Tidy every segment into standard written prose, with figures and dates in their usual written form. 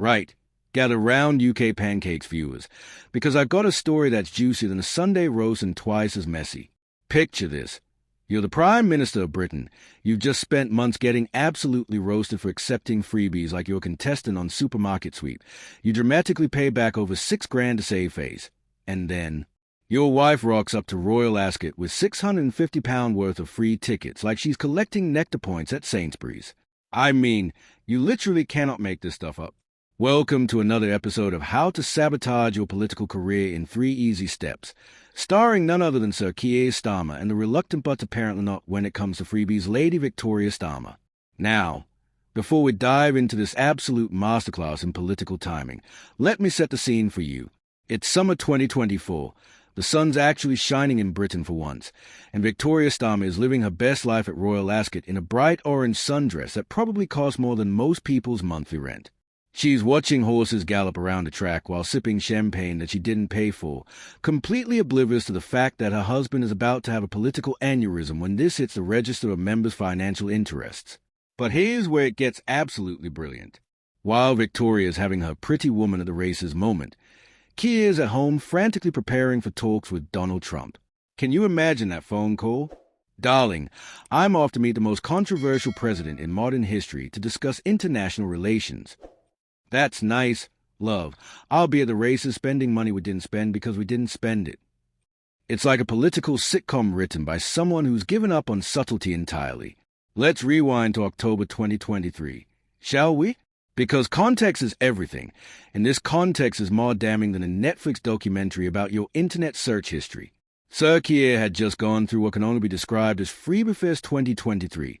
Right. Gather round, UK Pancakes viewers, because I've got a story that's juicier than a Sunday roast and twice as messy. Picture this. You're the Prime Minister of Britain. You've just spent months getting absolutely roasted for accepting freebies like your contestant on Supermarket Sweep. You dramatically pay back over $6,000 to save face. And then your wife rocks up to Royal Ascot with £650 worth of free tickets like she's collecting Nectar points at Sainsbury's. I mean, you literally cannot make this stuff up. Welcome to another episode of How to Sabotage Your Political Career in 3 Easy Steps, starring none other than Sir Keir Starmer and the reluctant but apparently not when it comes to freebies, Lady Victoria Starmer. Now, before we dive into this absolute masterclass in political timing, let me set the scene for you. It's summer 2024. The sun's actually shining in Britain for once, and Victoria Starmer is living her best life at Royal Ascot in a bright orange sundress that probably costs more than most people's monthly rent. She's watching horses gallop around a track while sipping champagne that she didn't pay for, completely oblivious to the fact that her husband is about to have a political aneurysm when this hits the register of members' financial interests. But here's where it gets absolutely brilliant. While Victoria is having her pretty woman at the races moment, Keir is at home frantically preparing for talks with Donald Trump. Can you imagine that phone call? Darling, I'm off to meet the most controversial president in modern history to discuss international relations. That's nice, love. I'll be at the races spending money we didn't spend because we didn't spend it. It's like a political sitcom written by someone who's given up on subtlety entirely. Let's rewind to October 2023, shall we? Because context is everything, and this context is more damning than a Netflix documentary about your internet search history. Sir Keir had just gone through what can only be described as Freebies 2023,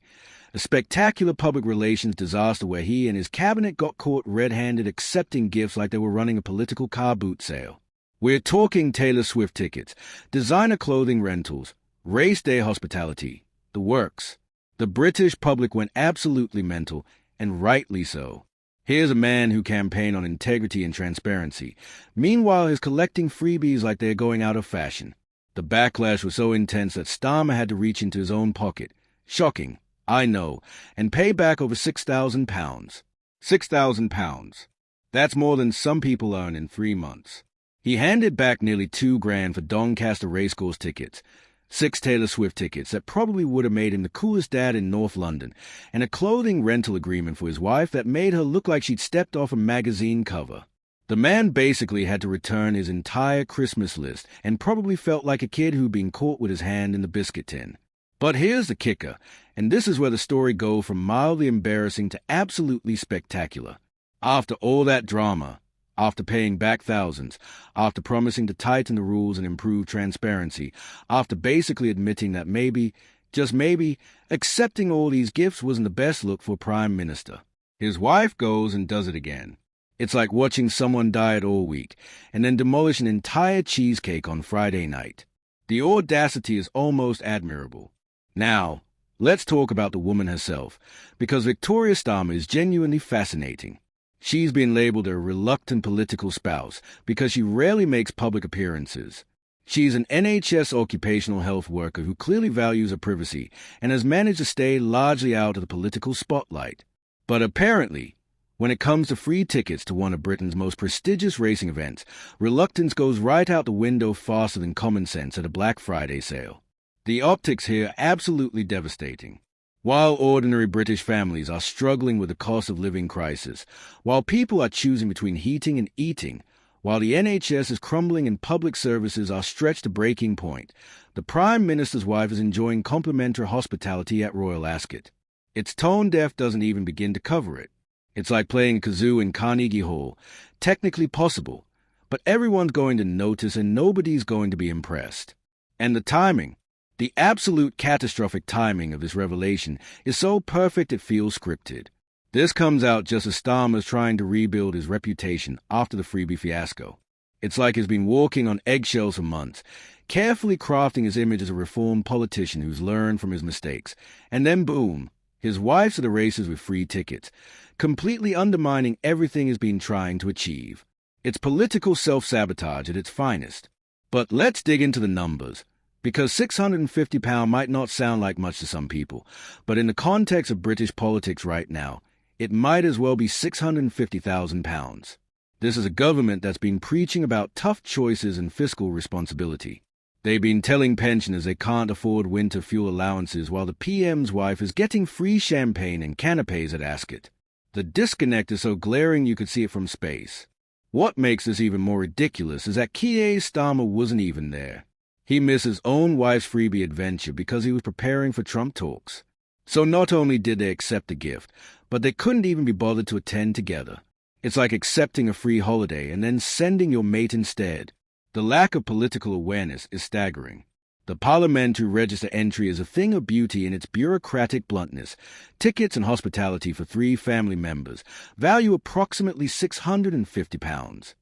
a spectacular public relations disaster where he and his cabinet got caught red-handed accepting gifts like they were running a political car boot sale. We're talking Taylor Swift tickets, designer clothing rentals, race day hospitality, the works. The British public went absolutely mental, and rightly so. Here's a man who campaigned on integrity and transparency. Meanwhile, he's collecting freebies like they're going out of fashion. The backlash was so intense that Starmer had to reach into his own pocket. Shocking, I know, and pay back over £6,000. £6,000. That's more than some people earn in 3 months. He handed back nearly $2,000 for Doncaster racecourse tickets, 6 Taylor Swift tickets that probably would have made him the coolest dad in North London, and a clothing rental agreement for his wife that made her look like she'd stepped off a magazine cover. The man basically had to return his entire Christmas list and probably felt like a kid who'd been caught with his hand in the biscuit tin. But here's the kicker, and this is where the story goes from mildly embarrassing to absolutely spectacular. After all that drama, after paying back thousands, after promising to tighten the rules and improve transparency, after basically admitting that maybe, just maybe, accepting all these gifts wasn't the best look for a Prime Minister, his wife goes and does it again. It's like watching someone diet all week and then demolish an entire cheesecake on Friday night. The audacity is almost admirable. Now, let's talk about the woman herself, because Victoria Starmer is genuinely fascinating. She's been labeled a reluctant political spouse because she rarely makes public appearances. She's an NHS occupational health worker who clearly values her privacy and has managed to stay largely out of the political spotlight. But apparently, when it comes to free tickets to one of Britain's most prestigious racing events, reluctance goes right out the window faster than common sense at a Black Friday sale. The optics here are absolutely devastating. While ordinary British families are struggling with the cost of living crisis, while people are choosing between heating and eating, while the NHS is crumbling and public services are stretched to breaking point, the Prime Minister's wife is enjoying complimentary hospitality at Royal Ascot. Its tone deaf doesn't even begin to cover it. It's like playing a kazoo in Carnegie Hall. Technically possible, but everyone's going to notice and nobody's going to be impressed. And the timing. The absolute catastrophic timing of this revelation is so perfect it feels scripted. This comes out just as Starmer's trying to rebuild his reputation after the freebie fiasco. It's like he's been walking on eggshells for months, carefully crafting his image as a reformed politician who's learned from his mistakes, and then boom, his wife's at the races with free tickets, completely undermining everything he's been trying to achieve. It's political self-sabotage at its finest. But let's dig into the numbers. Because £650 might not sound like much to some people, but in the context of British politics right now, it might as well be £650,000. This is a government that's been preaching about tough choices and fiscal responsibility. They've been telling pensioners they can't afford winter fuel allowances while the PM's wife is getting free champagne and canapes at Ascot. The disconnect is so glaring you could see it from space. What makes this even more ridiculous is that Keir Starmer wasn't even there. He missed his own wife's freebie adventure because he was preparing for Trump talks. So not only did they accept the gift, but they couldn't even be bothered to attend together. It's like accepting a free holiday and then sending your mate instead. The lack of political awareness is staggering. The parliamentary register entry is a thing of beauty in its bureaucratic bluntness. Tickets and hospitality for 3 family members, value approximately £650.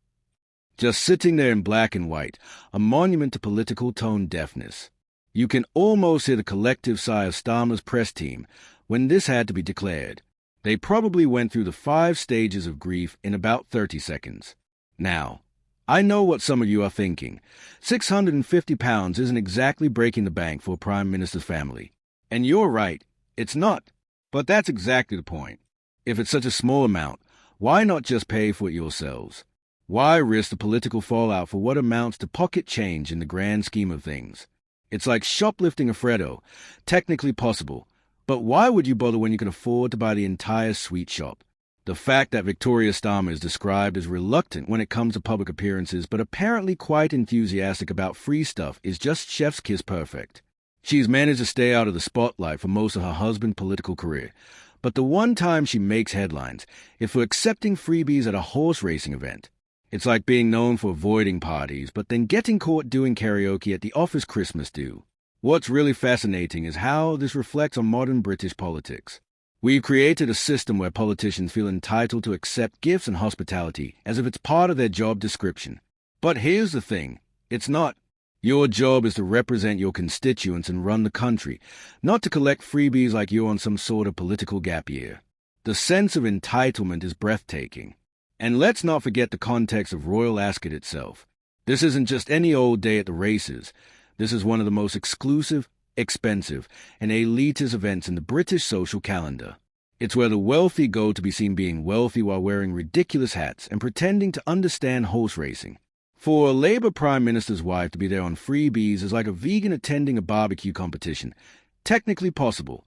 Just sitting there in black and white, a monument to political tone deafness. You can almost hear the collective sigh of Starmer's press team when this had to be declared. They probably went through the 5 stages of grief in about 30 seconds. Now, I know what some of you are thinking. £650 isn't exactly breaking the bank for a Prime Minister's family. And you're right, it's not. But that's exactly the point. If it's such a small amount, why not just pay for it yourselves? Why risk the political fallout for what amounts to pocket change in the grand scheme of things? It's like shoplifting a Freddo. Technically possible, but why would you bother when you can afford to buy the entire sweet shop? The fact that Victoria Starmer is described as reluctant when it comes to public appearances but apparently quite enthusiastic about free stuff is just chef's kiss perfect. She's managed to stay out of the spotlight for most of her husband's political career, but the one time she makes headlines is for accepting freebies at a horse racing event. It's like being known for avoiding parties but then getting caught doing karaoke at the office Christmas do. What's really fascinating is how this reflects on modern British politics. We've created a system where politicians feel entitled to accept gifts and hospitality as if it's part of their job description. But here's the thing, it's not. Your job is to represent your constituents and run the country, not to collect freebies like you're on some sort of political gap year. The sense of entitlement is breathtaking. And let's not forget the context of Royal Ascot itself. This isn't just any old day at the races. This is one of the most exclusive, expensive, and elitist events in the British social calendar. It's where the wealthy go to be seen being wealthy while wearing ridiculous hats and pretending to understand horse racing. For a Labour Prime Minister's wife to be there on freebies is like a vegan attending a barbecue competition. Technically possible,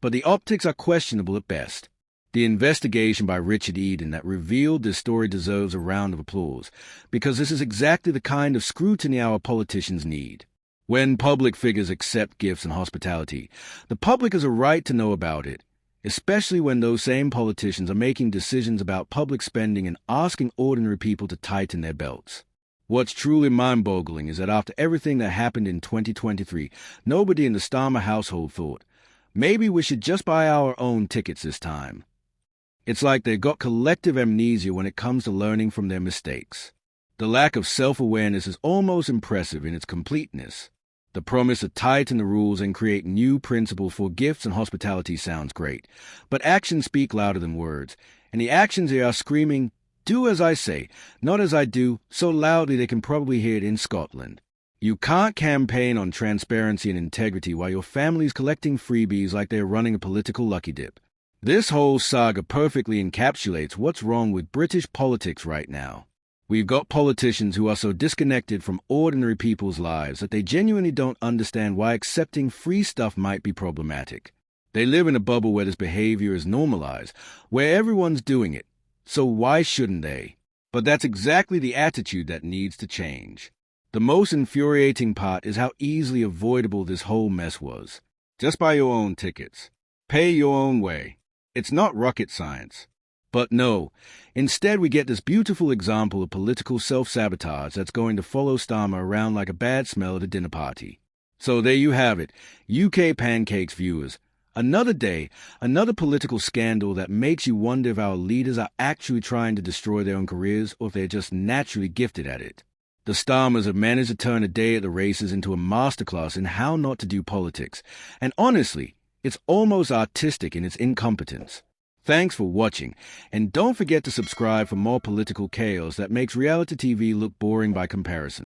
but the optics are questionable at best. The investigation by Richard Eden that revealed this story deserves a round of applause, because this is exactly the kind of scrutiny our politicians need. When public figures accept gifts and hospitality, the public has a right to know about it, especially when those same politicians are making decisions about public spending and asking ordinary people to tighten their belts. What's truly mind-boggling is that after everything that happened in 2023, nobody in the Starmer household thought, maybe we should just buy our own tickets this time. It's like they've got collective amnesia when it comes to learning from their mistakes. The lack of self-awareness is almost impressive in its completeness. The promise to tighten the rules and create new principles for gifts and hospitality sounds great, but actions speak louder than words, and the actions here are screaming, "Do as I say, not as I do," so loudly they can probably hear it in Scotland. You can't campaign on transparency and integrity while your family's collecting freebies like they're running a political lucky dip. This whole saga perfectly encapsulates what's wrong with British politics right now. We've got politicians who are so disconnected from ordinary people's lives that they genuinely don't understand why accepting free stuff might be problematic. They live in a bubble where this behavior is normalized, where everyone's doing it, so why shouldn't they? But that's exactly the attitude that needs to change. The most infuriating part is how easily avoidable this whole mess was. Just buy your own tickets. Pay your own way. It's not rocket science. But no, instead we get this beautiful example of political self-sabotage that's going to follow Starmer around like a bad smell at a dinner party. So there you have it, UK Pancakes viewers. Another day, another political scandal that makes you wonder if our leaders are actually trying to destroy their own careers or if they're just naturally gifted at it. The Starmers have managed to turn a day at the races into a masterclass in how not to do politics, and honestly, it's almost artistic in its incompetence. Thanks for watching, and don't forget to subscribe for more political chaos that makes reality TV look boring by comparison.